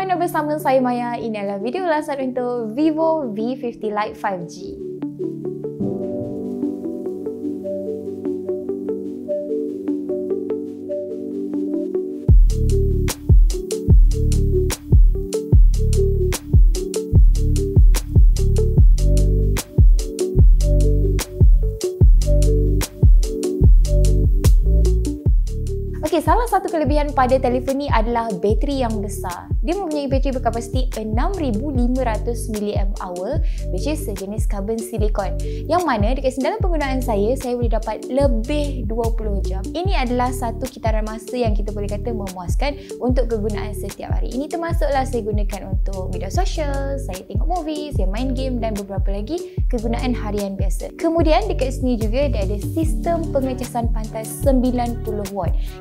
anda bersama saya Maya. Ini adalah video ulasan untuk Vivo V50 Lite 5G. Okey, salah satu kelebihan pada telefon ni adalah bateri yang besar. Dia mempunyai bateri berkapasiti 6500 mAh, which is sejenis karbon silikon. Yang mana dekat dalam penggunaan saya boleh dapat lebih 20 jam. Ini adalah satu kitaran masa yang kita boleh kata memuaskan untuk kegunaan setiap hari. Ini termasuklah saya gunakan untuk media sosial, saya tengok movie, saya main game dan beberapa lagi kegunaan harian biasa. Kemudian dekat sini juga dia ada sistem pengecasan pantai 90W.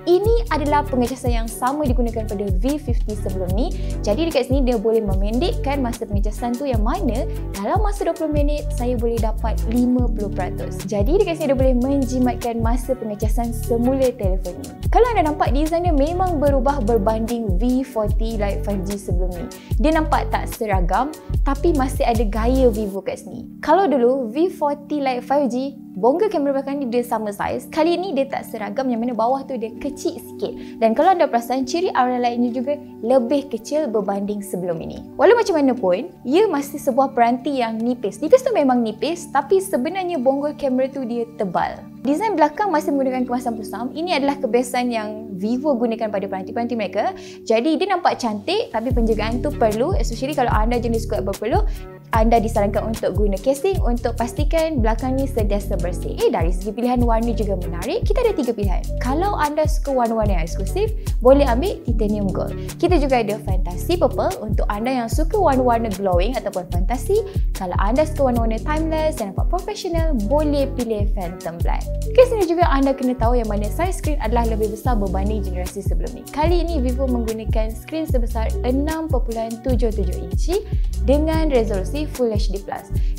Ini adalah pengecasan yang sama digunakan pada V50 sebelum ni. Jadi dekat sini dia boleh memendekkan masa pengecasan tu, yang mana dalam masa 20 minit saya boleh dapat 50%. Jadi dekat sini dia boleh menjimatkan masa pengecasan semula telefon ni. Kalau anda nampak design dia memang berubah berbanding V40 Lite 5G sebelum ni. Dia nampak tak seragam tapi masih ada gaya Vivo kat sini. Kalau dulu V40 Lite 5G bongga kamera belakang ni dia sama saiz, kali ni dia tak seragam, yang mana bawah tu dia kecil sikit. Dan kalau anda perasan, ciri aura lainnya juga lebih kecil berbanding sebelum ini. Walau macam mana pun, ia masih sebuah peranti yang nipis. Nipis tu memang nipis, tapi sebenarnya bonggol kamera tu dia tebal. Desain belakang masih menggunakan kemasan pusam. Ini adalah kebiasaan yang Vivo gunakan pada peranti-peranti mereka. Jadi dia nampak cantik, tapi penjagaan tu perlu, especially kalau anda jenis kuat berpeluh. Anda disarankan untuk guna casing untuk pastikan belakang ni sentiasa bersih. Dari segi pilihan warna juga menarik. Kita ada 3 pilihan. Kalau anda suka warna-warna yang eksklusif, boleh ambil titanium gold. Kita juga ada fantasy purple untuk anda yang suka warna-warna glowing ataupun fantasy. Kalau anda suka warna-warna timeless yang nampak profesional, boleh pilih phantom black. Ke sini juga anda kena tahu yang mana saiz skrin adalah lebih besar berbanding generasi sebelum ni. Kali ini Vivo menggunakan skrin sebesar 6.77 inci dengan resolusi Full HD+.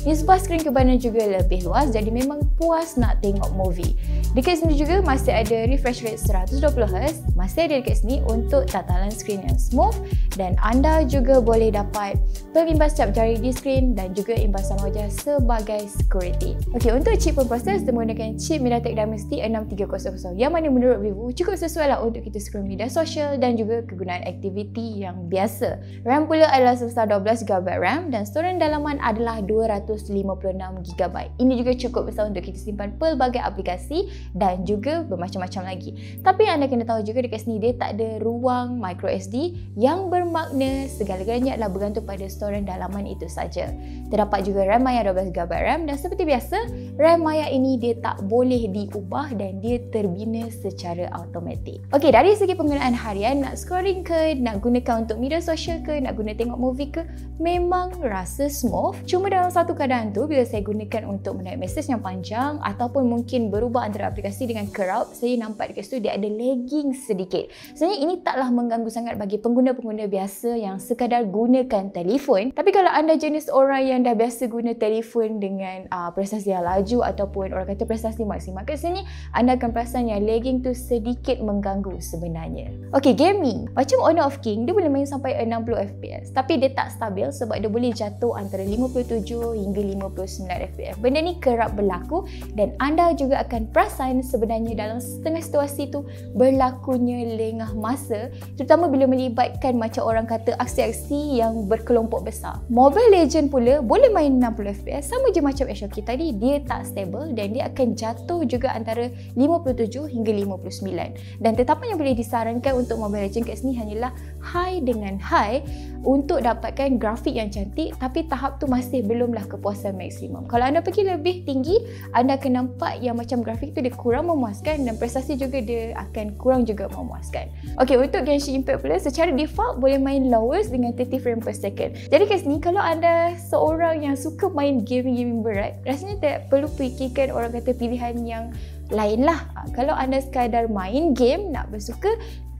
Nisbah skrin kebanan juga lebih luas, jadi memang puas nak tengok movie. Dekat sini juga masih ada refresh rate 120Hz, masih ada dekat sini untuk tatalan skrin yang smooth, dan anda juga boleh dapat pengimbas cap jari di skrin dan juga imbasan wajah sebagai security. Okey, untuk chip pemproses dia menggunakan chip MediaTek Dimensity 6300, yang mana menurut Vivo cukup sesuai lah untuk kita scroll media sosial dan juga kegunaan aktiviti yang biasa. RAM pula adalah sebesar 12GB RAM dan storan dalaman adalah 256GB. Ini juga cukup besar untuk kita simpan pelbagai aplikasi dan juga bermacam-macam lagi. Tapi anda kena tahu juga dekat sini dia tak ada ruang microSD, yang bermakna segala-galanya adalah bergantung pada storan dalaman itu saja. Terdapat juga RAM Maya 12GB RAM, dan seperti biasa RAM Maya ini dia tak boleh diubah dan dia terbina secara automatik. Okey, dari segi penggunaan harian, nak scrolling ke, nak gunakan untuk media sosial ke, nak guna tengok movie ke, memang rasa smooth. Cuma dalam satu keadaan tu, bila saya gunakan untuk menaik mesej yang panjang ataupun mungkin berubah antara aplikasi dengan kerap, saya nampak dekat situ dia ada lagging sedikit. Sebenarnya ini taklah mengganggu sangat bagi pengguna-pengguna biasa yang sekadar gunakan telefon. Tapi kalau anda jenis orang yang dah biasa guna telefon dengan prestasi yang laju ataupun orang kata prestasi maksimal, kat sini anda akan perasan yang lagging tu sedikit mengganggu sebenarnya. Okey, gaming. Macam Honor of King, dia boleh main sampai 60fps. Tapi dia tak stabil sebab dia boleh jatuh antara 57 hingga 59fps. Benda ni kerap berlaku dan anda juga akan perasan sebenarnya dalam setengah situasi tu berlakunya lengah masa, terutama bila melibatkan macam orang kata aksi-aksi yang berkelompok besar. Mobile Legend pula boleh main 60fps, sama je macam HOK tadi, dia tak stable dan dia akan jatuh juga antara 57 hingga 59. Dan tetapan yang boleh disarankan untuk Mobile Legend kat sini hanyalah high dengan high untuk dapatkan grafik yang cantik, tapi tahap tu masih belumlah kepuasan maksimum. Kalau anda pergi lebih tinggi, anda akan nampak yang macam grafik tu dia kurang memuaskan dan prestasi juga dia akan kurang juga memuaskan. Okey, untuk Genshin Impact pula secara default boleh main lowest dengan 30 frame per second. Jadi kat sini kalau anda seorang yang suka main game-game berat, rasanya tak perlu fikirkan orang kata pilihan yang lain lah. Kalau anda sekadar main game nak bersuka,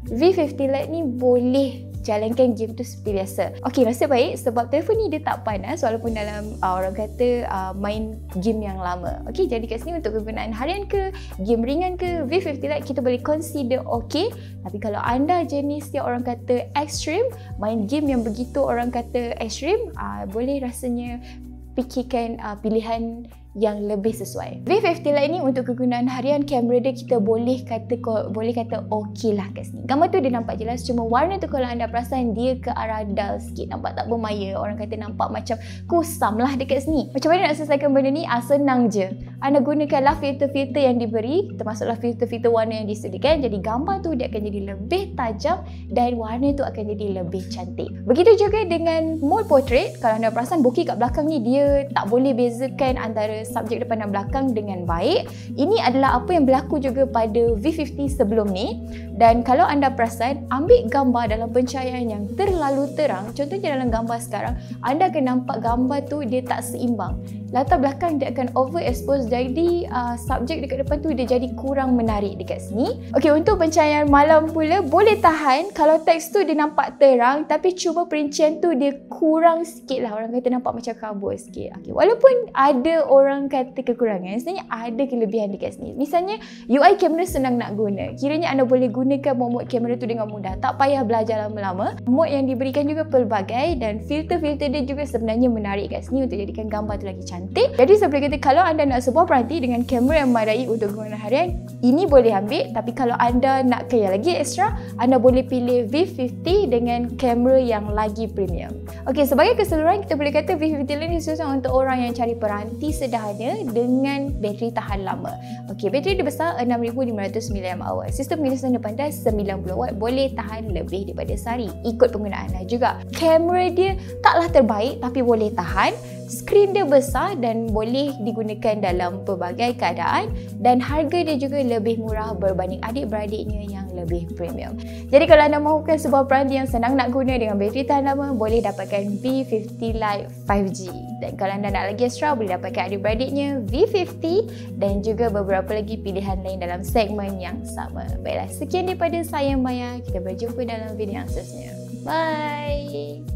V50 Lite ni boleh jalankan game tu seperti biasa. Okey, nasib baik sebab telefon ni dia tak panas walaupun dalam orang kata main game yang lama. Okey, jadi kat sini untuk kegunaan harian ke, game ringan ke, V50 Lite kita boleh consider okey. Tapi kalau anda jenis yang orang kata ekstrim, main game yang begitu orang kata ekstrim, boleh rasanya fikirkan pilihan yang lebih sesuai. V50 Lite ni untuk kegunaan harian, kamera dia kita boleh kata okey lah kat sini. Gambar tu dia nampak jelas, cuma warna tu kalau anda perasan dia ke arah dull sikit, nampak tak bermaya, orang kata nampak macam kusam lah dekat sini. Macam mana nak selesaikan benda ni? Senang je. Anda gunakanlah filter-filter yang diberi, termasuklah filter-filter warna yang disediakan, jadi gambar tu dia akan jadi lebih tajam dan warna tu akan jadi lebih cantik. Begitu juga dengan mode portrait, kalau anda perasan bokeh kat belakang ni dia tak boleh bezakan antara subjek depan dan belakang dengan baik. Ini adalah apa yang berlaku juga pada V50 sebelum ni. Dan kalau anda perasan, ambil gambar dalam pencahayaan yang terlalu terang, contohnya dalam gambar sekarang, anda akan nampak gambar tu dia tak seimbang. Latar belakang dia akan overexpose, jadi subjek dekat depan tu dia jadi kurang menarik dekat sini. Okey, untuk pencahayaan malam pula boleh tahan kalau teks tu dia nampak terang, tapi cuma perincian tu dia kurang sikit lah, orang kata nampak macam kabur sikit. Okey, walaupun ada orang kata kekurangan, sebenarnya ada kelebihan dekat sini. Misalnya UI kamera senang nak guna, kiranya anda boleh gunakan mode kamera tu dengan mudah, tak payah belajar lama-lama. Mode yang diberikan juga pelbagai dan filter-filter dia juga sebenarnya menarik kat sini untuk jadikan gambar tu lagi cantik. Jadi saya boleh kata kalau anda nak sebuah peranti dengan kamera yang memadai untuk kegunaan harian, ini boleh ambil. Tapi kalau anda nak kaya lagi ekstra, anda boleh pilih V50 dengan kamera yang lagi premium. Okey, sebagai keseluruhan kita boleh kata V50 ni khususnya untuk orang yang cari peranti sederhana dengan bateri tahan lama. Okey, bateri dia besar 6500 mAh. Sistem pengisian depan dah 90W, boleh tahan lebih daripada sehari ikut penggunaan anda juga. Kamera dia taklah terbaik tapi boleh tahan. Skrin dia besar dan boleh digunakan dalam pelbagai keadaan dan harga dia juga lebih murah berbanding adik-beradiknya yang lebih premium. Jadi kalau anda mahukan sebuah peranti yang senang nak guna dengan bateri tahan lama, boleh dapatkan V50 Lite 5G. Dan kalau anda nak lagi extra, boleh dapatkan adik-beradiknya V50 dan juga beberapa lagi pilihan lain dalam segmen yang sama. Baiklah, sekian daripada saya Maya. Kita berjumpa dalam video yang seterusnya. Bye!